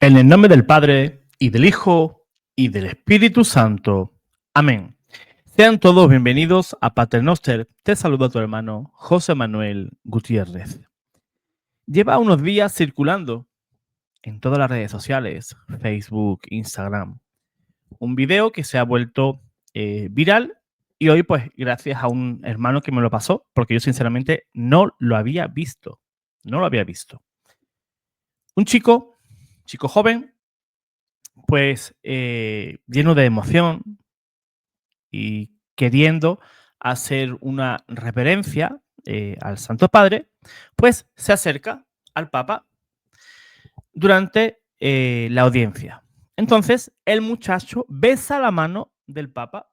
En el nombre del Padre, y del Hijo, y del Espíritu Santo. Amén. Sean todos bienvenidos a Pater Noster. Te saluda tu hermano José Manuel Gutiérrez. Lleva unos días circulando en todas las redes sociales, Facebook, Instagram, un video que se ha vuelto viral y hoy, pues, gracias a un hermano que me lo pasó, porque yo sinceramente no lo había visto. No lo había visto. Un chico joven, pues lleno de emoción y queriendo hacer una reverencia al Santo Padre, pues se acerca al Papa durante la audiencia. Entonces, el muchacho besa la mano del Papa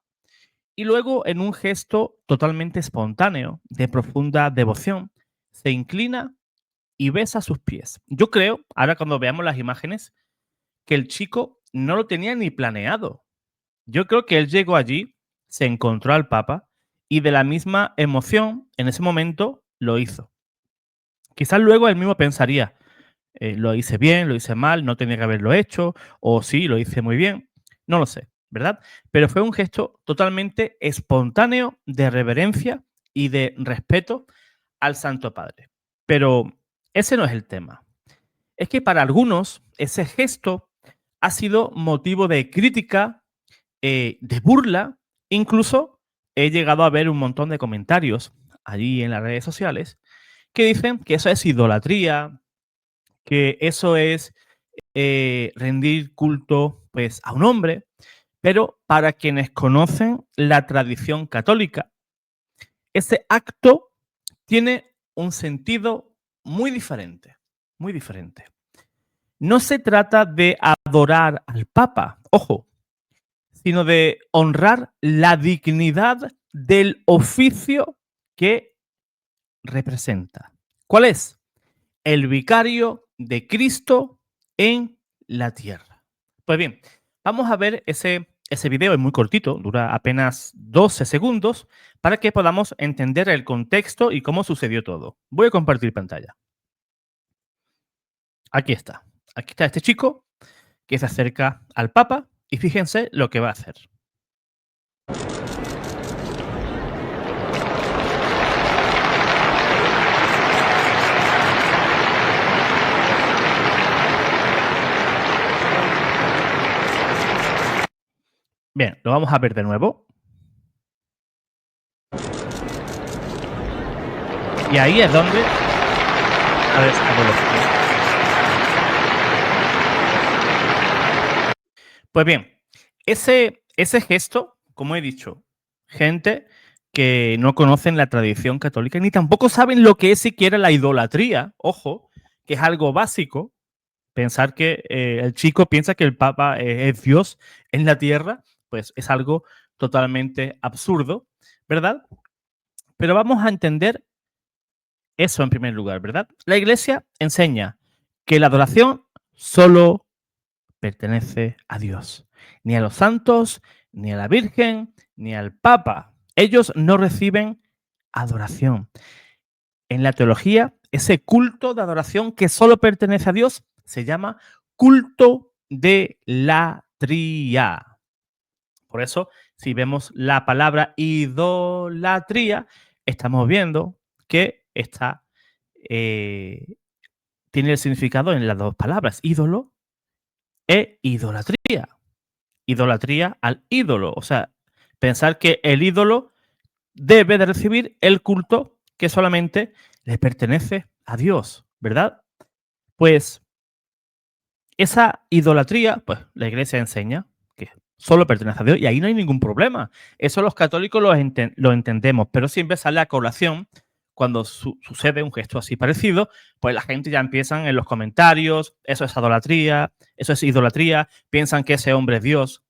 y luego, en un gesto totalmente espontáneo, de profunda devoción, se inclina y besa sus pies. Yo creo, ahora cuando veamos las imágenes, que el chico no lo tenía ni planeado. Yo creo que él llegó allí, se encontró al Papa y de la misma emoción, en ese momento, lo hizo. Quizás luego él mismo pensaría, lo hice bien, lo hice mal, no tenía que haberlo hecho, o sí, lo hice muy bien, no lo sé, ¿verdad? Pero fue un gesto totalmente espontáneo de reverencia y de respeto al Santo Padre. Pero ese no es el tema. Es que para algunos ese gesto ha sido motivo de crítica, de burla. Incluso he llegado a ver un montón de comentarios allí en las redes sociales que dicen que eso es idolatría, que eso es rendir culto, pues, a un hombre. Pero para quienes conocen la tradición católica, ese acto tiene un sentido muy diferente, muy diferente. No se trata de adorar al Papa, ojo, sino de honrar la dignidad del oficio que representa. ¿Cuál es? El vicario de Cristo en la tierra. Pues bien, vamos a ver ese video, es muy cortito, dura apenas 12 segundos, para que podamos entender el contexto y cómo sucedió todo. Voy a compartir pantalla. Aquí está. Aquí está este chico que se acerca al Papa y fíjense lo que va a hacer. Bien, lo vamos a ver de nuevo. Y ahí es donde ha desaparecido. Pues bien, ese gesto, como he dicho, gente que no conocen la tradición católica ni tampoco saben lo que es siquiera la idolatría, ojo, que es algo básico. Pensar que el chico piensa que el Papa es Dios en la tierra, pues es algo totalmente absurdo, ¿verdad? Pero vamos a entender eso en primer lugar, ¿verdad? La Iglesia enseña que la adoración solo pertenece a Dios, ni a los santos, ni a la Virgen, ni al Papa. Ellos no reciben adoración. En la teología, ese culto de adoración que solo pertenece a Dios se llama culto de latría. Por eso, si vemos la palabra idolatría, estamos viendo que tiene el significado en las dos palabras, ídolo e idolatría. Idolatría al ídolo, o sea, pensar que el ídolo debe de recibir el culto que solamente le pertenece a Dios, ¿verdad? Pues esa idolatría, pues la Iglesia enseña que solo pertenece a Dios y ahí no hay ningún problema. Eso los católicos lo entendemos, pero siempre sale a colación cuando sucede un gesto así parecido, pues la gente ya empiezan en los comentarios, eso es idolatría, piensan que ese hombre es Dios.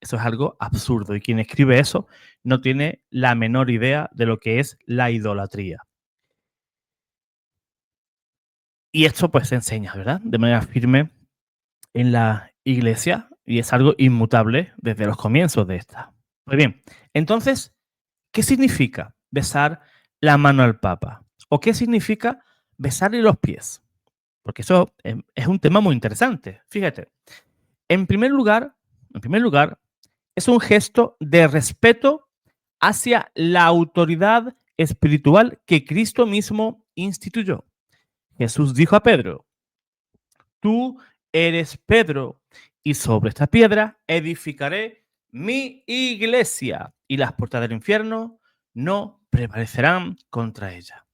Eso es algo absurdo y quien escribe eso no tiene la menor idea de lo que es la idolatría. Y esto pues se enseña, ¿verdad? De manera firme en la iglesia y es algo inmutable desde los comienzos de esta. Pues bien, entonces, ¿qué significa besar la mano al Papa? ¿O qué significa besarle los pies? Porque eso es un tema muy interesante. Fíjate, en primer lugar, en primer lugar, es un gesto de respeto hacia la autoridad espiritual que Cristo mismo instituyó. Jesús dijo a Pedro: tú eres Pedro, y sobre esta piedra edificaré mi iglesia, y las puertas del infierno no prevalecerán contra ella.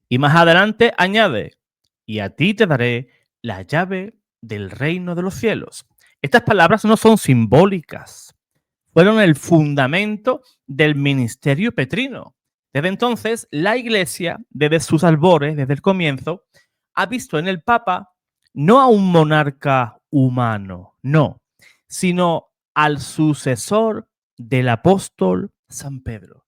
Y más adelante añade: y a ti te daré la llave del reino de los cielos. Estas palabras no son simbólicas, fueron el fundamento del ministerio petrino. Desde entonces, la Iglesia, desde sus albores, desde el comienzo, ha visto en el Papa no a un monarca humano, no, sino al sucesor del apóstol San Pedro,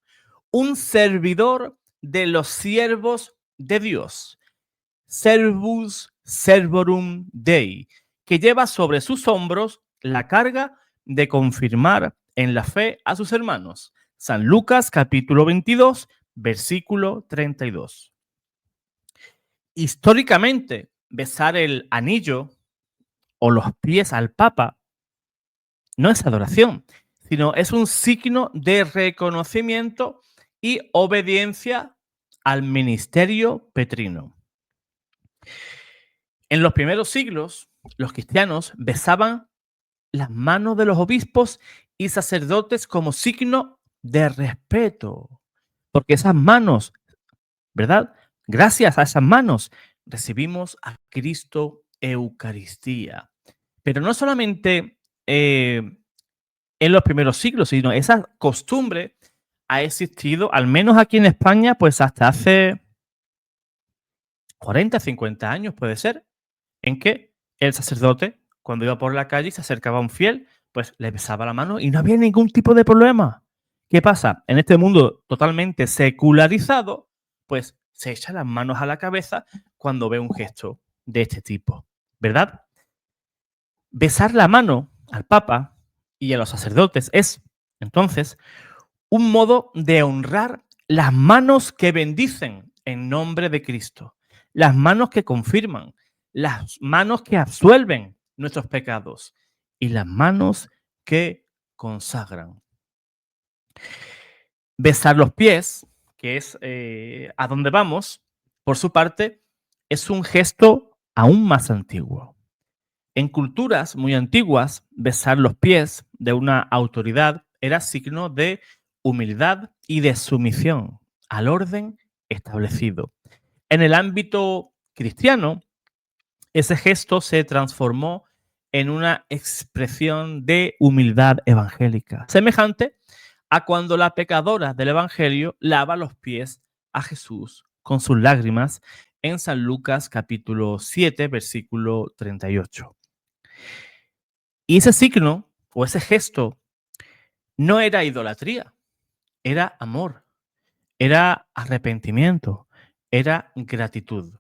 un servidor de los siervos de Dios, servus servorum Dei, que lleva sobre sus hombros la carga de confirmar en la fe a sus hermanos. San Lucas capítulo 22, versículo 32. Históricamente, besar el anillo o los pies al Papa no es adoración, sino es un signo de reconocimiento y obediencia al ministerio petrino. En los primeros siglos, los cristianos besaban las manos de los obispos y sacerdotes como signo de respeto, porque esas manos, ¿verdad? Gracias a esas manos recibimos a Cristo Eucaristía. Pero no solamente en los primeros siglos, sino esa costumbre ha existido, al menos aquí en España, pues hasta hace 40, 50 años puede ser, en que el sacerdote, cuando iba por la calle y se acercaba a un fiel, pues le besaba la mano y no había ningún tipo de problema. ¿Qué pasa? En este mundo totalmente secularizado, pues se echa las manos a la cabeza cuando ve un gesto de este tipo, ¿verdad? Besar la mano al Papa y a los sacerdotes es, entonces, un modo de honrar las manos que bendicen en nombre de Cristo, las manos que confirman, las manos que absuelven nuestros pecados y las manos que consagran. Besar los pies, que es a donde vamos, por su parte, es un gesto aún más antiguo. En culturas muy antiguas, besar los pies de una autoridad era signo de humildad y de sumisión al orden establecido. En el ámbito cristiano, ese gesto se transformó en una expresión de humildad evangélica, semejante a cuando la pecadora del Evangelio lava los pies a Jesús con sus lágrimas en San Lucas capítulo 7, versículo 38. Y ese signo o ese gesto no era idolatría, era amor, era arrepentimiento, era gratitud.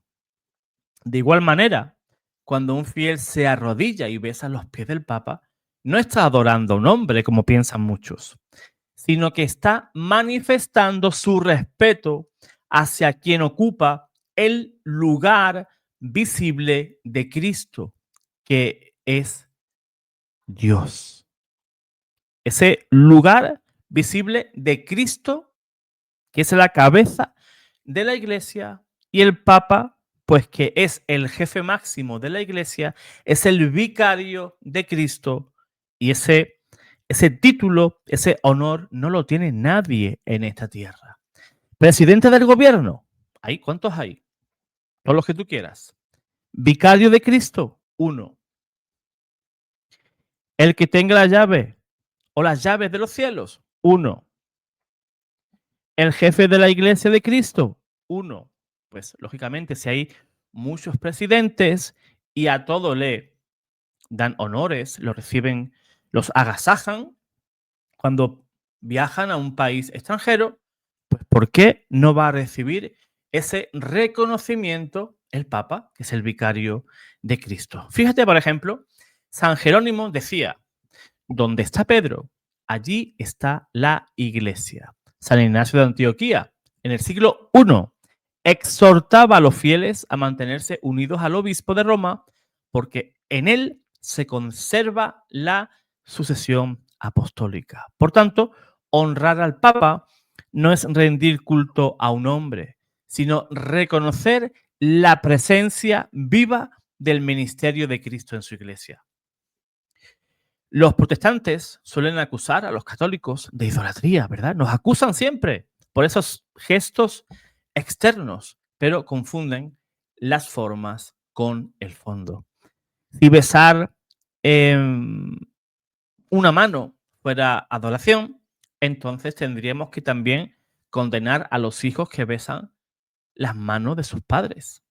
De igual manera, cuando un fiel se arrodilla y besa los pies del Papa, no está adorando a un hombre como piensan muchos, sino que está manifestando su respeto hacia quien ocupa el lugar visible de Cristo, que es Dios. Ese lugar visible de Cristo, que es la cabeza de la iglesia, y el Papa, pues que es el jefe máximo de la iglesia, es el vicario de Cristo, y ese título, ese honor, no lo tiene nadie en esta tierra. Presidente del gobierno, ¿hay cuántos hay? Todos los que tú quieras. Vicario de Cristo, uno. El que tenga la llave o las llaves de los cielos, uno. El jefe de la iglesia de Cristo, uno. Pues lógicamente, si hay muchos presidentes y a todo le dan honores, lo reciben, los agasajan cuando viajan a un país extranjero, pues ¿por qué no va a recibir ese reconocimiento el Papa, que es el vicario de Cristo. Fíjate, por ejemplo, San Jerónimo decía, donde está Pedro, allí está la iglesia. San Ignacio de Antioquía, en el siglo I, exhortaba a los fieles a mantenerse unidos al obispo de Roma porque en él se conserva la sucesión apostólica. Por tanto, honrar al Papa no es rendir culto a un hombre, sino reconocer la presencia viva del ministerio de Cristo en su iglesia. Los protestantes suelen acusar a los católicos de idolatría, ¿verdad? Nos acusan siempre por esos gestos externos, pero confunden las formas con el fondo. Si besar una mano fuera adoración, entonces tendríamos que también condenar a los hijos que besan las manos de sus padres.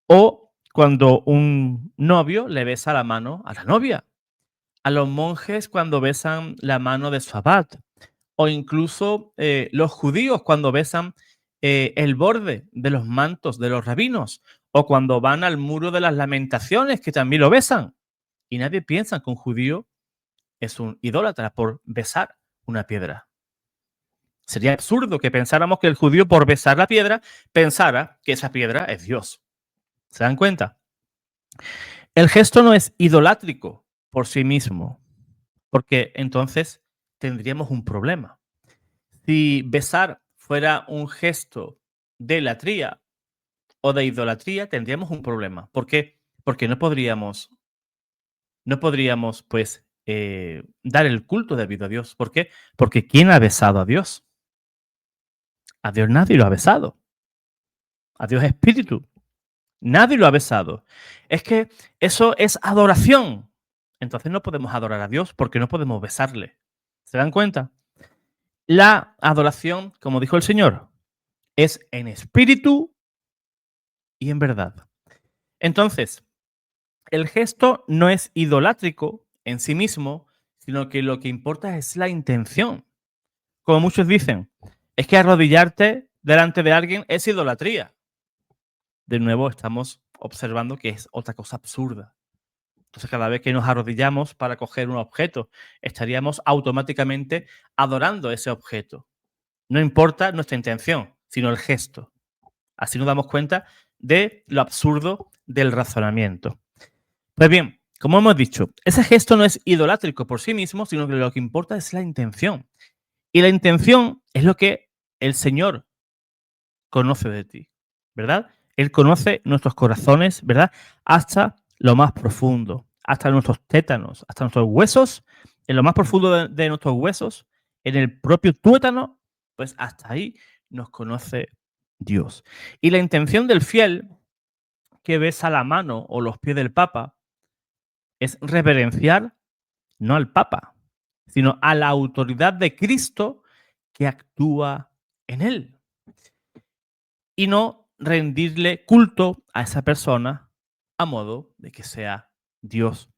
O cuando un novio le besa la mano a la novia, a los monjes cuando besan la mano de su abad, o incluso los judíos cuando besan el borde de los mantos de los rabinos, o cuando van al muro de las lamentaciones, que también lo besan. Y nadie piensa que un judío es un idólatra por besar una piedra. Sería absurdo que pensáramos que el judío por besar la piedra pensara que esa piedra es Dios. ¿Se dan cuenta? El gesto no es idolátrico por sí mismo, porque entonces tendríamos un problema. Si besar fuera un gesto de latría o de idolatría, tendríamos un problema. ¿Por qué? Porque no podríamos pues, dar el culto debido a Dios. ¿Por qué? Porque ¿quién ha besado a Dios? A Dios nadie lo ha besado. A Dios espíritu. Nadie lo ha besado. Es que eso es adoración. Entonces no podemos adorar a Dios porque no podemos besarle. ¿Se dan cuenta? La adoración, como dijo el Señor, es en espíritu y en verdad. Entonces, el gesto no es idolátrico en sí mismo, sino que lo que importa es la intención. Como muchos dicen, es que arrodillarte delante de alguien es idolatría. De nuevo, estamos observando que es otra cosa absurda. Entonces, cada vez que nos arrodillamos para coger un objeto, estaríamos automáticamente adorando ese objeto. No importa nuestra intención, sino el gesto. Así nos damos cuenta de lo absurdo del razonamiento. Pues bien, como hemos dicho, ese gesto no es idolátrico por sí mismo, sino que lo que importa es la intención. Y la intención es lo que el Señor conoce de ti, ¿verdad? Él conoce nuestros corazones, ¿verdad? Hasta lo más profundo, hasta nuestros tétanos, hasta nuestros huesos, en lo más profundo de nuestros huesos, en el propio tuétano, pues hasta ahí nos conoce Dios. Y la intención del fiel que besa la mano o los pies del Papa es reverenciar no al Papa, sino a la autoridad de Cristo que actúa en él. Y no rendirle culto a esa persona a modo de que sea Dios.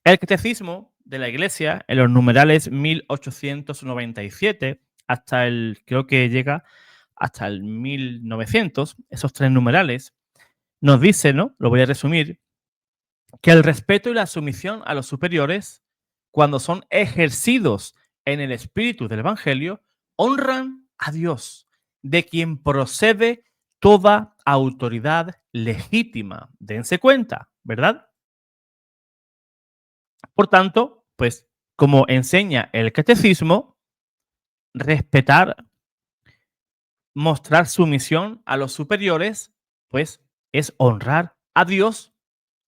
El catecismo de la Iglesia, en los numerales 1897 hasta creo que llega hasta el 1900, esos tres numerales, nos dice, ¿no? Lo voy a resumir, que el respeto y la sumisión a los superiores, cuando son ejercidos en el espíritu del Evangelio, honran a Dios, de quien procede toda autoridad legítima. Dense cuenta, ¿verdad? Por tanto, pues, como enseña el catecismo, respetar, mostrar sumisión a los superiores, pues, es honrar a Dios,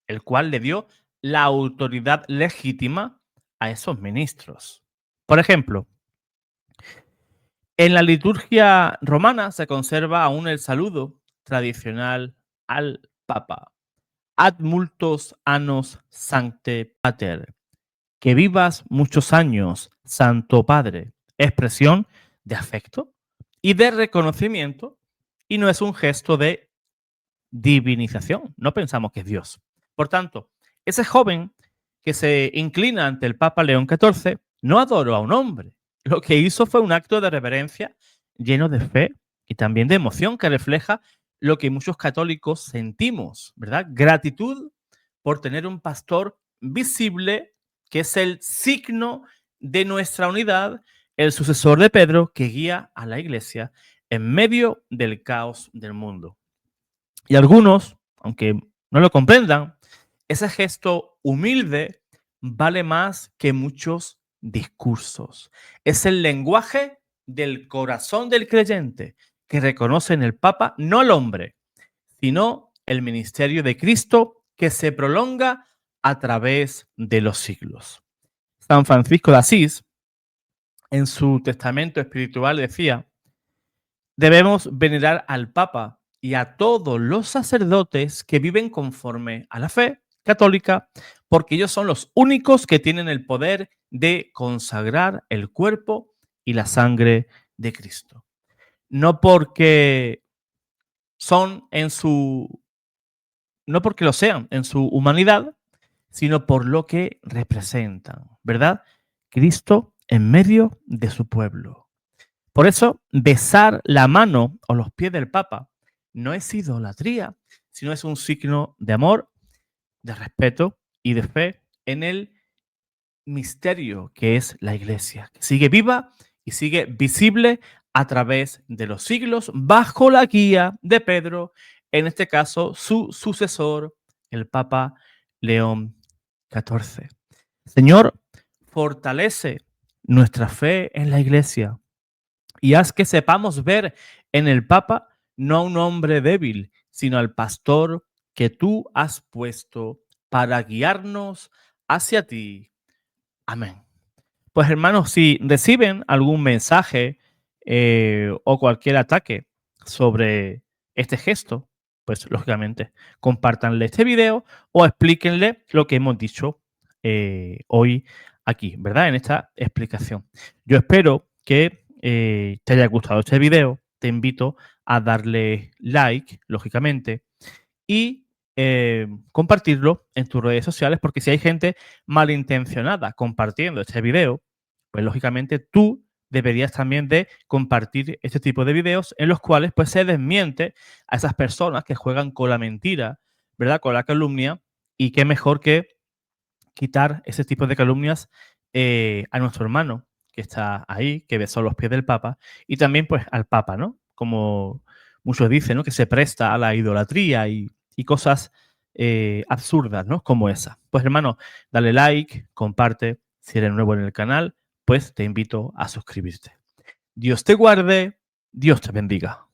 el cual le dio la autoridad legítima a esos ministros. Por ejemplo, en la liturgia romana se conserva aún el saludo tradicional al Papa. Ad multos annos sancte pater. Que vivas muchos años, Santo Padre. Expresión de afecto y de reconocimiento, y no es un gesto de divinización. No pensamos que es Dios. Por tanto, ese joven que se inclina ante el Papa León XIV no adoró a un hombre. Lo que hizo fue un acto de reverencia lleno de fe y también de emoción que refleja lo que muchos católicos sentimos, ¿verdad? Gratitud por tener un pastor visible, que es el signo de nuestra unidad, el sucesor de Pedro que guía a la iglesia en medio del caos del mundo. Y algunos, aunque no lo comprendan, ese gesto humilde vale más que muchos discursos. Es el lenguaje del corazón del creyente que reconoce en el Papa no al hombre, sino el ministerio de Cristo que se prolonga a través de los siglos. San Francisco de Asís, en su testamento espiritual, decía: debemos venerar al Papa y a todos los sacerdotes que viven conforme a la fe católica, porque ellos son los únicos que tienen el poder de consagrar el cuerpo y la sangre de Cristo. No porque son no porque lo sean en su humanidad, sino por lo que representan, ¿verdad? Cristo en medio de su pueblo. Por eso, besar la mano o los pies del Papa no es idolatría, sino es un signo de amor, de respeto y de fe en el misterio que es la Iglesia, que sigue viva y sigue visible a través de los siglos bajo la guía de Pedro, en este caso su sucesor, el Papa León XIV. Señor, fortalece nuestra fe en la Iglesia y haz que sepamos ver en el Papa no a un hombre débil, sino al pastor que tú has puesto para guiarnos hacia ti. Amén. Pues hermanos, si reciben algún mensaje o cualquier ataque sobre este gesto, pues lógicamente compártanle este video o explíquenle lo que hemos dicho hoy aquí, ¿verdad? En esta explicación. Yo espero que te haya gustado este video. Te invito a darle like, lógicamente, y compartirlo en tus redes sociales, porque si hay gente malintencionada compartiendo este video, pues lógicamente tú deberías también de compartir este tipo de videos en los cuales pues se desmiente a esas personas que juegan con la mentira, ¿verdad? Con la calumnia, y qué mejor que quitar ese tipo de calumnias a nuestro hermano que está ahí, que besó los pies del Papa, y también pues al Papa, ¿no? Como muchos dicen, ¿no? Que se presta a la idolatría y cosas absurdas, ¿no? Como esa. Pues hermano, dale like, comparte. Si eres nuevo en el canal, pues te invito a suscribirte. Dios te guarde, Dios te bendiga.